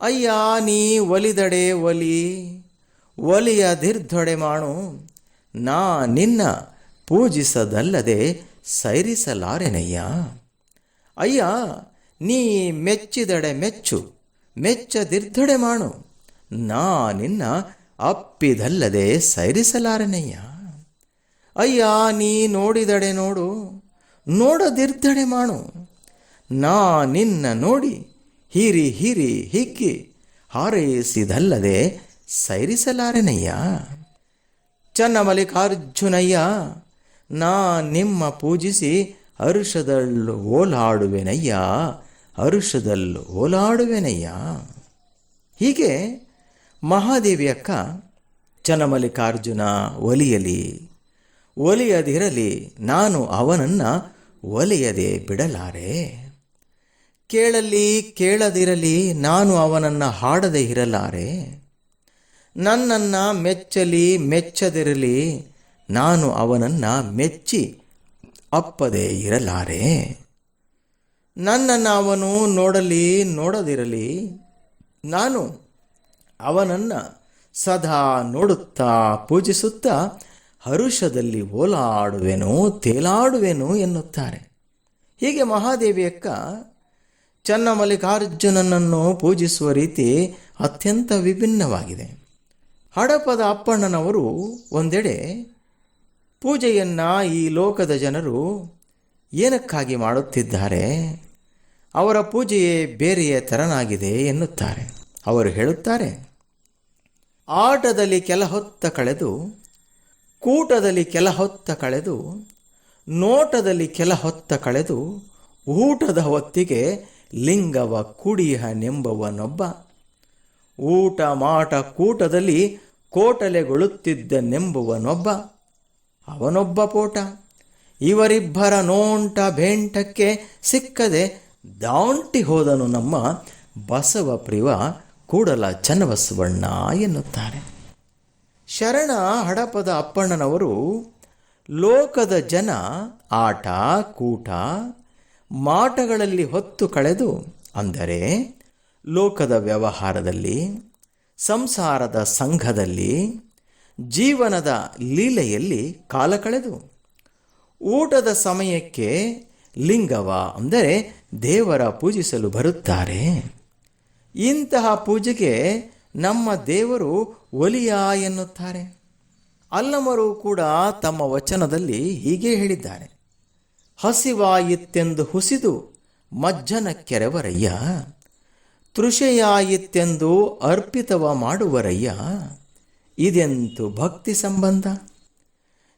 ಅಯ್ಯ, ನೀ ಒಲಿದಡೆ ಒಲಿ, ಒಲಿಯದಿರ್ಧಡೆ ಮಾಡು, ನಾ ನಿನ್ನ ಪೂಜಿಸದಲ್ಲದೆ ಸೈರಿಸಲಾರೆನಯ್ಯ. ಅಯ್ಯ, ನೀ ಮೆಚ್ಚಿದಡೆ ಮೆಚ್ಚು, ಮೆಚ್ಚದಿರ್ಧಡೆ ಮಾಡು, ನಾ ನಿನ್ನ ಅಪ್ಪಿದಲ್ಲದೆ ಸೈರಿಸಲಾರೆನಯ್ಯ. ಅಯ್ಯ, ನೀ ನೋಡಿದಡೆ ನೋಡು, ನೋಡದಿರ್ಧಡೆ ಮಾಡು, ನಾ ನಿನ್ನ ನೋಡಿ ಹಿರಿ ಹಿಗ್ಗಿ ಹಾರೈಸಿದಲ್ಲದೆ ಸೈರಿಸಲಾರೆನಯ್ಯ. ಚನ್ನಮಲ್ಲಿಕಾರ್ಜುನಯ್ಯ, ನಾ ನಿಮ್ಮ ಪೂಜಿಸಿ ಹರುಷದಳ್ಳು ಓಲಾಡುವೆನಯ್ಯ, ಹರುಷದಲ್ಲಿ ಓಲಾಡುವೆನಯ್ಯ. ಹೀಗೆ ಮಹಾದೇವಿ ಅಕ್ಕ ಚನ್ನಮಲ್ಲಿಕಾರ್ಜುನ ಒಲಿಯದಿರಲಿ ನಾನು ಅವನನ್ನು ಒಲಿಯದೆ ಬಿಡಲಾರೆ. ಕೇಳದಿರಲಿ ನಾನು ಅವನನ್ನು ಹಾಡದೆ ಇರಲಾರೆ. ನನ್ನನ್ನು ಮೆಚ್ಚದಿರಲಿ ನಾನು ಅವನನ್ನು ಮೆಚ್ಚಿ ಅಪ್ಪದೇ ಇರಲಾರೆ. ನನ್ನನ್ನು ಅವನು ನೋಡದಿರಲಿ ನಾನು ಅವನನ್ನು ಸದಾ ನೋಡುತ್ತಾ ಪೂಜಿಸುತ್ತಾ ಹರುಷದಲ್ಲಿ ಓಲಾಡುವೆನು ತೇಲಾಡುವೆನು ಎನ್ನುತ್ತಾರೆ. ಹೀಗೆ ಮಹಾದೇವಿಯಕ್ಕ ಚನ್ನಮಲ್ಲಿಕಾರ್ಜುನನನ್ನು ಪೂಜಿಸುವ ರೀತಿ ಅತ್ಯಂತ ವಿಭಿನ್ನವಾಗಿದೆ. ಹಡಪದ ಅಪ್ಪಣ್ಣನವರು ಒಂದೆಡೆ ಪೂಜೆಯನ್ನು ಈ ಲೋಕದ ಜನರು ಏನಕ್ಕಾಗಿ ಮಾಡುತ್ತಿದ್ದಾರೆ, ಅವರ ಪೂಜೆಯೇ ಬೇರೆಯೇ ತೆರನಾಗಿದೆ ಎನ್ನುತ್ತಾರೆ. ಅವರು ಹೇಳುತ್ತಾರೆ, ಆಟದಲ್ಲಿ ಕೆಲ ಹೊತ್ತ ಕಳೆದು, ಕೂಟದಲ್ಲಿ ಕೆಲ ಹೊತ್ತ ಕಳೆದು, ನೋಟದಲ್ಲಿ ಕೆಲ ಹೊತ್ತ ಕಳೆದು, ಊಟದ ಹೊತ್ತಿಗೆ ಲಿಂಗವ ಕುಡಿಯನೆಂಬವನೊಬ್ಬ, ಊಟ ಮಾಟ ಕೂಟದಲ್ಲಿ ಕೋಟಲೆಗೊಳ್ಳುತ್ತಿದ್ದನೆಂಬುವನೊಬ್ಬ, ಅವನೊಬ್ಬ ಪೋಟ. ಇವರಿಬ್ಬರ ನೋಂಟ ಬೇಂಟಕ್ಕೆ ಸಿಕ್ಕದೆ ದಾಂಟಿ ಹೋದನು ನಮ್ಮ ಬಸವ ಪ್ರಿವ ಕೂಡಲ ಚನ್ನಬಸವಣ್ಣ ಎನ್ನುತ್ತಾರೆ. ಶರಣ ಹಡಪದ ಅಪ್ಪಣ್ಣನವರು ಲೋಕದ ಜನ ಆಟ ಕೂಟ ಮಾಟಗಳಲ್ಲಿ ಹೊತ್ತು ಕಳೆದು, ಅಂದರೆ ಲೋಕದ ವ್ಯವಹಾರದಲ್ಲಿ, ಸಂಸಾರದ ಸಂಘದಲ್ಲಿ, ಜೀವನದ ಲೀಲೆಯಲ್ಲಿ ಕಾಲ ಕಳೆದು ಊಟದ ಸಮಯಕ್ಕೆ ಲಿಂಗವ ಅಂದರೆ ದೇವರ ಪೂಜಿಸಲು ಬರುತ್ತಾರೆ. ಇಂತಹ ಪೂಜೆಗೆ ನಮ್ಮ ದೇವರು ಒಲಿಯ ಎನ್ನುತ್ತಾರೆ. ಅಲ್ಲಮರು ಕೂಡ ತಮ್ಮ ವಚನದಲ್ಲಿ ಹೀಗೆ ಹೇಳಿದ್ದಾರೆ, ಹಸಿವಾಯಿತೆಂದು ಹುಸಿದು ಮಜ್ಜನ ಕೆರೆವರಯ್ಯ, ತೃಷೆಯಾಯಿತೆಂದು ಅರ್ಪಿತವ ಮಾಡುವರಯ್ಯ, ಇದೆಂತು ಭಕ್ತಿ ಸಂಬಂಧ,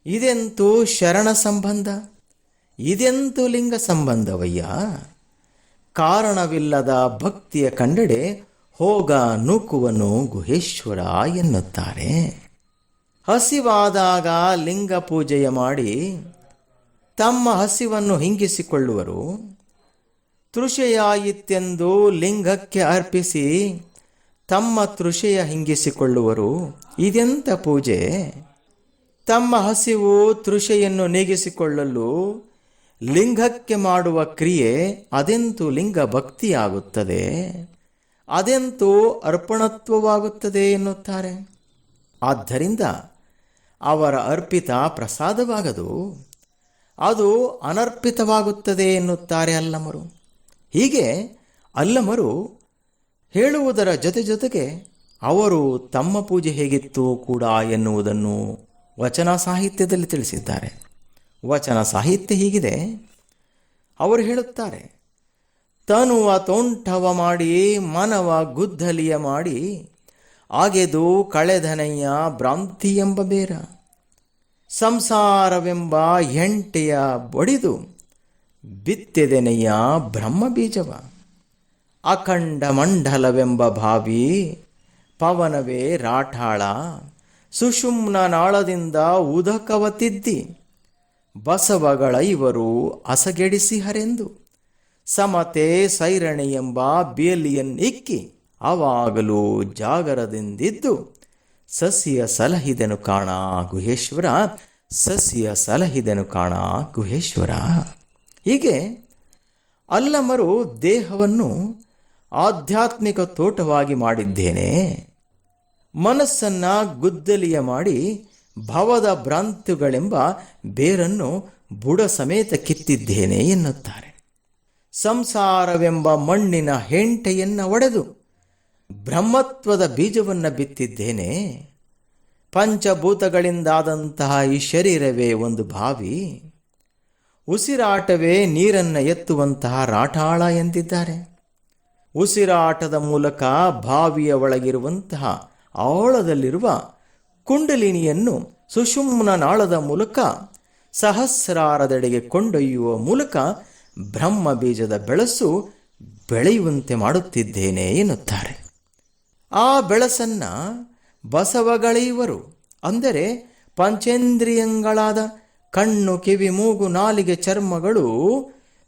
ಇದೆಂತೂ ಶರಣ ಸಂಬಂಧ, ಇದೆಂತೂ ಲಿಂಗ ಸಂಬಂಧವಯ್ಯ. ಕಾರಣವಿಲ್ಲದ ಭಕ್ತಿಯ ಕಂಡೆಡೆ ಹೋಗ ನೂಕುವನು ಗುಹೇಶ್ವರ ಎನ್ನುತ್ತಾರೆ. ಹಸಿವಾದಾಗ ಲಿಂಗ ಪೂಜೆಯ ಮಾಡಿ ತಮ್ಮ ಹಸಿವನ್ನು ಹಿಂಗಿಸಿಕೊಳ್ಳುವರು, ತೃಷೆಯಾಯಿತೆಂದು ಲಿಂಗಕ್ಕೆ ಅರ್ಪಿಸಿ ತಮ್ಮ ತೃಷೆಯ ಹಿಂಗಿಸಿಕೊಳ್ಳುವರು. ಇದೆಂಥ ಪೂಜೆ? ತಮ್ಮ ಹಸಿವು ತೃಷೆಯನ್ನು ನೀಗಿಸಿಕೊಳ್ಳಲು ಲಿಂಗಕ್ಕೆ ಮಾಡುವ ಕ್ರಿಯೆ ಅದೆಂತೂ ಲಿಂಗ ಭಕ್ತಿಯಾಗುತ್ತದೆ, ಅದೆಂತೂ ಅರ್ಪಣತ್ವವಾಗುತ್ತದೆ ಎನ್ನುತ್ತಾರೆ. ಆದ್ದರಿಂದ ಅವರ ಅರ್ಪಿತ ಪ್ರಸಾದವಾಗದು, ಅದು ಅನರ್ಪಿತವಾಗುತ್ತದೆ ಎನ್ನುತ್ತಾರೆ ಅಲ್ಲಮರು. ಹೀಗೆ ಅಲ್ಲಮರು ಹೇಳುವುದರ ಜೊತೆಗೆ ಅವರು ತಮ್ಮ ಪೂಜೆ ಹೇಗಿತ್ತು ಕೂಡ ಎನ್ನುವುದನ್ನು ವಚನ ಸಾಹಿತ್ಯದಲ್ಲಿ ತಿಳಿಸಿದ್ದಾರೆ. ವಚನ ಸಾಹಿತ್ಯ ಹೀಗಿದೆ. ಅವರು ಹೇಳುತ್ತಾರೆ, ತನುವ ತೋಂಟವ ಮಾಡಿ ಮನವ ಗುದ್ದಲಿಯ ಮಾಡಿ ಆಗೆದು ಕಳೆದನಯ್ಯ ಭ್ರಾಂತಿ ಎಂಬ ಬೇರ, ಸಂಸಾರವೆಂಬ ಹೆಂಟೆಯ ಬಡಿದು ಬಿತ್ತೆದೆನೆಯ ಬ್ರಹ್ಮ ಬೀಜವ, ಅಖಂಡ ಮಂಡಲವೆಂಬ ಭಾವಿ ಪವನವೇ ರಾಠಾಳ, ಸುಷುಮ್ನ ನಾಳದಿಂದ ಉದಕವ ತಿದ್ದಿ ಬಸವಗಳ ಇವರು ಅಸಗೆಡಿಸಿ ಹರೆಂದು, ಸಮತೆ ಸೈರಣೆ ಎಂಬ ಬೇಲಿಯನ್ನಿಕ್ಕಿ ಅವಾಗಲೂ ಜಾಗರದಿಂದಿದ್ದು ಸಸಿಯ ಸಲಹಿದೆನು ಕಾಣ ಗುಹೇಶ್ವರ, ಸಸಿಯ ಸಲಹಿದೆನು ಕಾಣ ಗುಹೇಶ್ವರ. ಹೀಗೆ ಅಲ್ಲಮರು ದೇಹವನ್ನು ಆಧ್ಯಾತ್ಮಿಕ ತೋಟವಾಗಿ ಮಾಡಿದ್ದೇನೆ, ಮನಸ್ಸನ್ನು ಗುದ್ದಲಿಯ ಮಾಡಿ ಭವದ ಭ್ರಾಂತಿಗಳೆಂಬ ಬೇರನ್ನು ಬುಡ ಸಮೇತ ಕಿತ್ತಿದ್ದೇನೆ ಎನ್ನುತ್ತಾರೆ. ಸಂಸಾರವೆಂಬ ಮಣ್ಣಿನ ಹೆಂಟೆಯನ್ನು ಒಡೆದು ಬ್ರಹ್ಮತ್ವದ ಬೀಜವನ್ನು ಬಿತ್ತಿದ್ದೇನೆ. ಪಂಚಭೂತಗಳಿಂದಾದಂತಹ ಈ ಶರೀರವೇ ಒಂದು ಬಾವಿ, ಉಸಿರಾಟವೇ ನೀರನ್ನು ಎತ್ತುವಂತಹ ರಾಠಾಳ ಎಂದಿದ್ದಾರೆ. ಉಸಿರಾಟದ ಮೂಲಕ ಬಾವಿಯ ಒಳಗಿರುವಂತಹ ಆಳದಲ್ಲಿರುವ ಕುಂಡಲಿನಿಯನ್ನು ಸುಷುಮ್ನ ನಾಳದ ಮೂಲಕ ಸಹಸ್ರಾರದೆಡೆಗೆ ಕೊಂಡೊಯ್ಯುವ ಮೂಲಕ ಬ್ರಹ್ಮ ಬೀಜದ ಬೆಳಸು ಬೆಳೆಯುವಂತೆ ಮಾಡುತ್ತಿದ್ದೇನೆ ಎನ್ನುತ್ತಾರೆ. ಆ ಬೆಳಸನ್ನು ಬಸವಗಳೆಯುವರು, ಅಂದರೆ ಪಂಚೇಂದ್ರಿಯಗಳಾದ ಕಣ್ಣು, ಕಿವಿ, ಮೂಗು, ನಾಲಿಗೆ, ಚರ್ಮಗಳು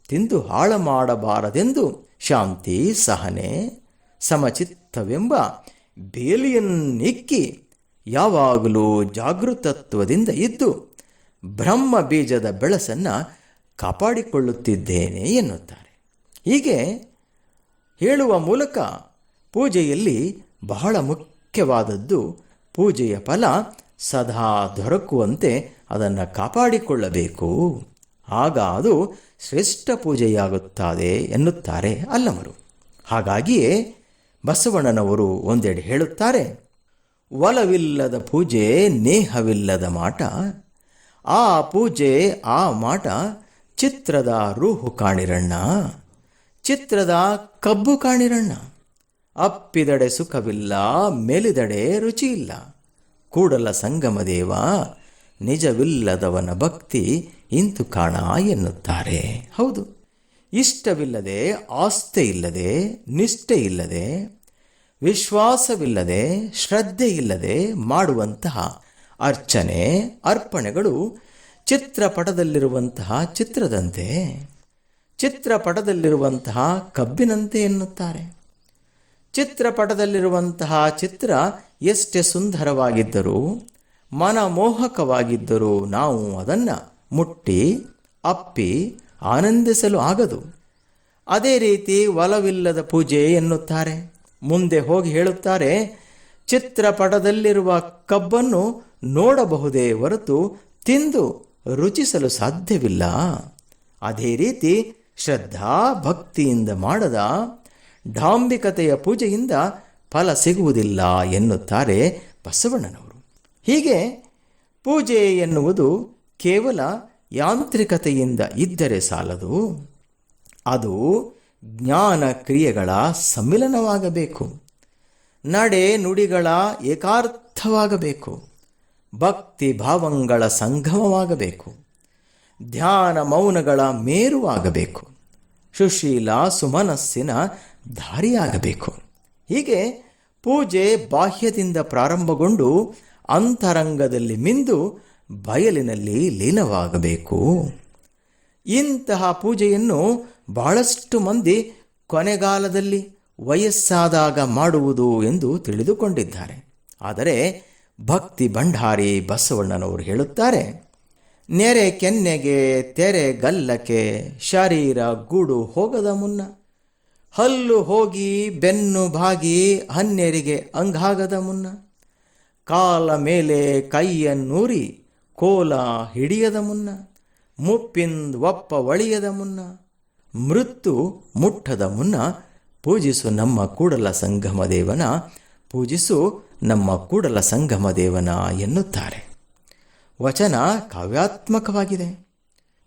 ತಿಂದು ಹಾಳು ಮಾಡಬಾರದೆಂದು ಶಾಂತಿ, ಸಹನೆ, ಸಮಚಿತ್ತವೆಂಬ ಬೇಲಿಯನ್ನಿಕ್ಕಿ ಯಾವಾಗಲೂ ಜಾಗೃತತ್ವದಿಂದ ಇದ್ದು ಬ್ರಹ್ಮ ಬೀಜದ ಬೆಳಸನ್ನು ಕಾಪಾಡಿಕೊಳ್ಳುತ್ತಿದ್ದೇನೆ ಎನ್ನುತ್ತಾರೆ. ಹೀಗೆ ಹೇಳುವ ಮೂಲಕ ಪೂಜೆಯಲ್ಲಿ ಬಹಳ ಮುಖ್ಯವಾದದ್ದು ಪೂಜೆಯ ಫಲ ಸದಾ ದೊರಕುವಂತೆ ಅದನ್ನು ಕಾಪಾಡಿಕೊಳ್ಳಬೇಕು, ಆಗ ಅದು ಶ್ರೇಷ್ಠ ಪೂಜೆಯಾಗುತ್ತದೆ ಎನ್ನುತ್ತಾರೆ ಅಲ್ಲಮರು. ಹಾಗಾಗಿಯೇ ಬಸವಣ್ಣನವರು ಒಂದೆಡೆ ಹೇಳುತ್ತಾರೆ, ಒಲವಿಲ್ಲದ ಪೂಜೆ ನೇಹವಿಲ್ಲದ ಮಾಟ, ಆ ಪೂಜೆ ಆ ಮಾಟ ಚಿತ್ರದ ರೂಹು ಕಾಣಿರಣ್ಣ, ಚಿತ್ರದ ಕಬ್ಬು ಕಾಣಿರಣ್ಣ. ಅಪ್ಪಿದಡೆ ಸುಖವಿಲ್ಲ, ಮೇಲಿದಡೆ ರುಚಿಯಿಲ್ಲ, ಕೂಡಲ ಸಂಗಮ ದೇವ ನಿಜವಿಲ್ಲದವನ ಭಕ್ತಿ ಇಂತು ಕಾಣ ಎನ್ನುತ್ತಾರೆ. ಹೌದು, ಇಷ್ಟವಿಲ್ಲದೆ, ಆಸ್ಥೆ ಇಲ್ಲದೆ, ನಿಷ್ಠೆ ಇಲ್ಲದೆ, ವಿಶ್ವಾಸವಿಲ್ಲದೆ, ಶ್ರದ್ಧೆ ಇಲ್ಲದೆ ಮಾಡುವಂತಹ ಅರ್ಚನೆ, ಅರ್ಪಣೆಗಳು ಚಿತ್ರಪಟದಲ್ಲಿರುವಂತಹ ಚಿತ್ರದಂತೆ, ಚಿತ್ರಪಟದಲ್ಲಿರುವಂತಹ ಕಬ್ಬಿನಂತೆ ಎನ್ನುತ್ತಾರೆ. ಚಿತ್ರಪಟದಲ್ಲಿರುವಂತಹ ಚಿತ್ರ ಎಷ್ಟೇ ಸುಂದರವಾಗಿದ್ದರೂ, ಮನಮೋಹಕವಾಗಿದ್ದರೂ ನಾವು ಅದನ್ನು ಮುಟ್ಟಿ ಅಪ್ಪಿ ಆನಂದಿಸಲು ಆಗದು. ಅದೇ ರೀತಿ ಒಲವಿಲ್ಲದ ಪೂಜೆ ಎನ್ನುತ್ತಾರೆ. ಮುಂದೆ ಹೋಗಿ ಹೇಳುತ್ತಾರೆ, ಚಿತ್ರಪಟದಲ್ಲಿರುವ ಕಬ್ಬನ್ನು ನೋಡಬಹುದೇ ಹೊರತು ತಿಂದು ರುಚಿಸಲು ಸಾಧ್ಯವಿಲ್ಲ. ಅದೇ ರೀತಿ ಶ್ರದ್ಧಾ ಭಕ್ತಿಯಿಂದ ಮಾಡದ ಡಾಂಬಿಕತೆಯ ಪೂಜೆಯಿಂದ ಫಲ ಸಿಗುವುದಿಲ್ಲ ಎನ್ನುತ್ತಾರೆ ಬಸವಣ್ಣನವರು. ಹೀಗೆ ಪೂಜೆ ಎನ್ನುವುದು ಕೇವಲ ಯಾಂತ್ರಿಕತೆಯಿಂದ ಇದ್ದರೆ ಸಾಲದು, ಅದು ಜ್ಞಾನ ಕ್ರಿಯೆಗಳ ಸಮ್ಮಿಲನವಾಗಬೇಕು, ನಡೆ ನುಡಿಗಳ ಏಕಾರ್ಥವಾಗಬೇಕು, ಭಕ್ತಿ ಭಾವಂಗಳ ಸಂಗಮವಾಗಬೇಕು, ಧ್ಯಾನ ಮೌನಗಳ ಮೇರುವಾಗಬೇಕು, ಸುಶೀಲ ಸುಮನಸ್ಸಿನ ದಾರಿಯಾಗಬೇಕು. ಹೀಗೆ ಪೂಜೆ ಬಾಹ್ಯದಿಂದ ಪ್ರಾರಂಭಗೊಂಡು ಅಂತರಂಗದಲ್ಲಿ ಮಿಂದು ಬಯಲಿನಲ್ಲಿ ಲೀನವಾಗಬೇಕು. ಇಂತಹ ಪೂಜೆಯನ್ನು ಬಹಳಷ್ಟು ಮಂದಿ ಕೊನೆಗಾಲದಲ್ಲಿ ವಯಸ್ಸಾದಾಗ ಮಾಡುವುದು ಎಂದು ತಿಳಿದುಕೊಂಡಿದ್ದಾರೆ. ಆದರೆ ಭಕ್ತಿ ಭಂಡಾರಿ ಬಸವಣ್ಣನವರು ಹೇಳುತ್ತಾರೆ, ನೆರೆ ಕೆನ್ನೆಗೆ ತೆರೆ ಗಲ್ಲಕ್ಕೆ ಶರೀರ ಗೂಡು ಹೋಗದ ಮುನ್ನ, ಹಲ್ಲು ಹೋಗಿ ಬೆನ್ನು ಬಾಗಿ ಹನ್ನೆರಿಗೆ ಅಂಗಾಗದ ಮುನ್ನ, ಕಾಲ ಮೇಲೆ ಕೈಯನ್ನೂರಿ ಕೋಲ ಹಿಡಿಯದ ಮುನ್ನ, ಮುಪ್ಪಿಂದ ಒಪ್ಪ ಒಳಿಯದ ಮುನ್ನ, ಮೃತ್ಯು ಮುಟ್ಟದ ಮುನ್ನ ಪೂಜಿಸು ನಮ್ಮ ಕೂಡಲ ಸಂಗಮ ದೇವನ, ಪೂಜಿಸು ನಮ್ಮ ಕೂಡಲ ಸಂಗಮ ದೇವನ ಎನ್ನುತ್ತಾರೆ. ವಚನ ಕಾವ್ಯಾತ್ಮಕವಾಗಿದೆ.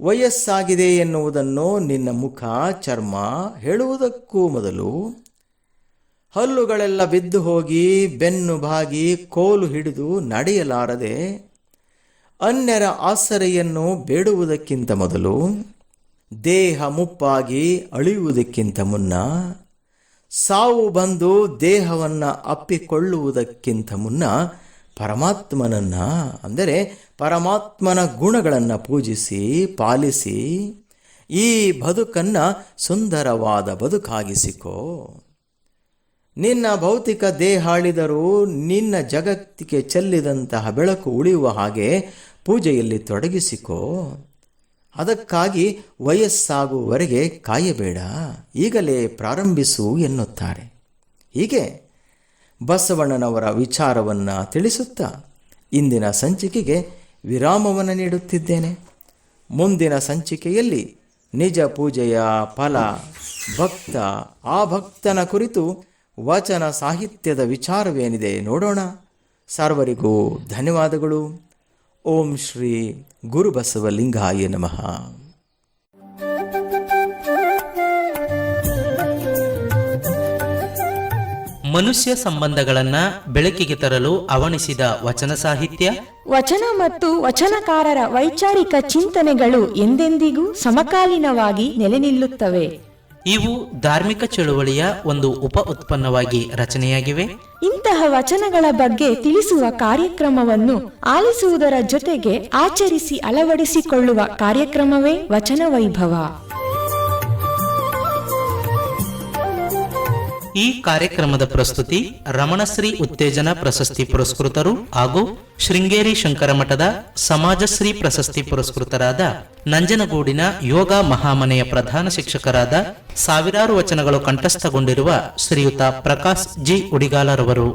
ವಯಸ್ಸಾಗಿದೆ ಎನ್ನುವುದನ್ನು ನಿನ್ನ ಮುಖ ಚರ್ಮ ಹೇಳುವುದಕ್ಕೂ ಮೊದಲು ಹಲ್ಲುಗಳೆಲ್ಲ ಬಿದ್ದು ಹೋಗಿ ಬೆನ್ನು ಬಾಗಿ ಕೋಲು ಹಿಡಿದು ನಡೆಯಲಾರದೆ ಅನ್ಯರ ಆಸರೆಯನ್ನು ಬೇಡುವುದಕ್ಕಿಂತ ಮೊದಲು, ದೇಹ ಮುಪ್ಪಾಗಿ ಅಳಿಯುವುದಕ್ಕಿಂತ ಮುನ್ನ, ಸಾವು ಬಂದು ದೇಹವನ್ನು ಅಪ್ಪಿಕೊಳ್ಳುವುದಕ್ಕಿಂತ ಮುನ್ನ ಪರಮಾತ್ಮನನ್ನು, ಅಂದರೆ ಪರಮಾತ್ಮನ ಗುಣಗಳನ್ನು ಪೂಜಿಸಿ ಪಾಲಿಸಿ ಈ ಬದುಕನ್ನು ಸುಂದರವಾದ ಬದುಕಾಗಿಸಿಕೋ. ನಿನ್ನ ಭೌತಿಕ ದೇಹ ಅಳಿದರೂ ನಿನ್ನ ಜಗತ್ತಿಗೆ ಚೆಲ್ಲಿದಂತಹ ಬೆಳಕು ಉಳಿಯುವ ಹಾಗೆ ಪೂಜೆಯಲ್ಲಿ ತೊಡಗಿಸಿಕೋ. ಅದಕ್ಕಾಗಿ ವಯಸ್ಸಾಗುವವರೆಗೆ ಕಾಯಬೇಡ, ಈಗಲೇ ಪ್ರಾರಂಭಿಸು ಎನ್ನುತ್ತಾರೆ. ಹೀಗೆ ಬಸವಣ್ಣನವರ ವಿಚಾರವನ್ನು ತಿಳಿಸುತ್ತಾ ಇಂದಿನ ಸಂಚಿಕೆಗೆ ವಿರಾಮವನ್ನು ನೀಡುತ್ತಿದ್ದೇನೆ. ಮುಂದಿನ ಸಂಚಿಕೆಯಲ್ಲಿ ನಿಜ ಪೂಜೆಯ ಫಲ, ಭಕ್ತ, ಆ ಭಕ್ತನ ಕುರಿತು ವಚನ ಸಾಹಿತ್ಯದ ವಿಚಾರವೇನಿದೆ ನೋಡೋಣ. ಸರ್ವರಿಗೂ ಧನ್ಯವಾದಗಳು. ಓಂ ಶ್ರೀ ಗುರುಬಸವಲಿಂಗಾಯ ನಮಃ. ಮನುಷ್ಯ ಸಂಬಂಧಗಳನ್ನ ಬೆಳಕಿಗೆ ತರಲು ಅವಣಿಸಿದ ವಚನ ಸಾಹಿತ್ಯ, ವಚನ ಮತ್ತು ವಚನಕಾರರ ವೈಚಾರಿಕ ಚಿಂತನೆಗಳು ಎಂದೆಂದಿಗೂ ಸಮಕಾಲೀನವಾಗಿ ನೆಲೆ ನಿಲ್ಲುತ್ತವೆ. ಇವು ಧಾರ್ಮಿಕ ಚಳುವಳಿಯ ಒಂದು ಉಪ ಉತ್ಪನ್ನವಾಗಿ ರಚನೆಯಾಗಿವೆ. ಇಂತಹ ವಚನಗಳ ಬಗ್ಗೆ ತಿಳಿಸುವ ಕಾರ್ಯಕ್ರಮವನ್ನು ಆಲಿಸುವುದರ ಜೊತೆಗೆ ಆಚರಿಸಿ ಅಳವಡಿಸಿಕೊಳ್ಳುವ ಕಾರ್ಯಕ್ರಮವೇ ವಚನ ವೈಭವ. ಈ ಕಾರ್ಯಕ್ರಮದ ಪ್ರಸ್ತುತಿ ರಮಣಶ್ರೀ ಉತ್ತೇಜನ ಪ್ರಶಸ್ತಿ ಪುರಸ್ಕೃತರು ಹಾಗೂ ಶೃಂಗೇರಿ ಶಂಕರ ಮಠದ ಸಮಾಜಶ್ರೀ ಪ್ರಶಸ್ತಿ ಪುರಸ್ಕೃತರಾದ ನಂಜನಗೂಡಿನ ಯೋಗ ಮಹಾಮನೆಯ ಪ್ರಧಾನ ಶಿಕ್ಷಕರಾದ ಸಾವಿರಾರು ವಚನಗಳು ಕಂಠಸ್ಥಗೊಂಡಿರುವ ಶ್ರೀಯುತ ಪ್ರಕಾಶ್ ಜಿ ಉಡಿಗಾಲರವರು.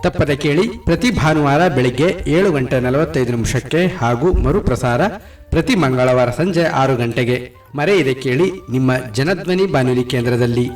ತಪ್ಪದೆ ಕೇಳಿ, ಪ್ರತಿ ಭಾನುವಾರ ಬೆಳಿಗ್ಗೆ 7:45 ಹಾಗೂ ಮರುಪ್ರಸಾರ ಪ್ರತಿ ಮಂಗಳವಾರ ಸಂಜೆ 6 ಗಂಟೆಗೆ. ಮರೆಯದೆ ಕೇಳಿ ನಿಮ್ಮ ಜನಧ್ವನಿ ಬಾನುಲಿ ಕೇಂದ್ರದಲ್ಲಿ.